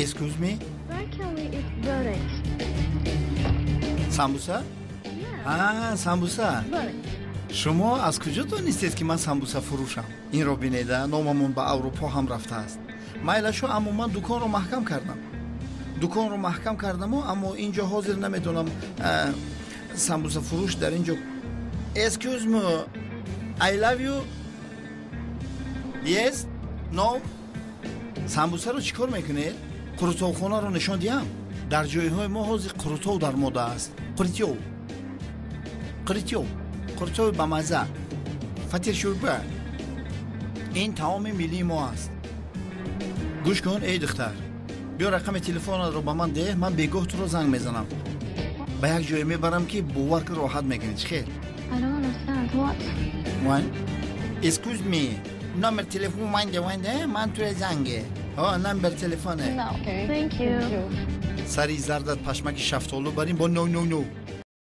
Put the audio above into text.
Excuse me? Where can we eat börek? Sambusa? Yeah. Sambusa. Börek. شما از کجا دانستید که من سامبوسا فروشم؟ این رو بینیده ناممون به اروپا هم رفته است. مایلشو اما من دکان رو محکم کردم اما اینجا حاضر نمیدونم سامبوسا فروش در اینجا. Excuse me, I love you. Yes? No? سامبوسا رو چیکار میکنید؟ قروتوخانه رو نشان دیم. در جایهای ما حاضر قروتو در موده است. قروتو با مزه، فطیر شوربه، این تمام ملی ما است. گوش کن ای دختر، بیا رقم تلفن رو به من ده، من بگاه تو رو زنگ میزنم. به یک جای میبرم که باور که راحت میکنی. چخیر؟ I don't understand. What? وان excuse me، نمبر تلفن من تو زنگه. نمبر تلفنه. No. Okay. Thank you. سری زردت پشمک شفتالو بریم با نو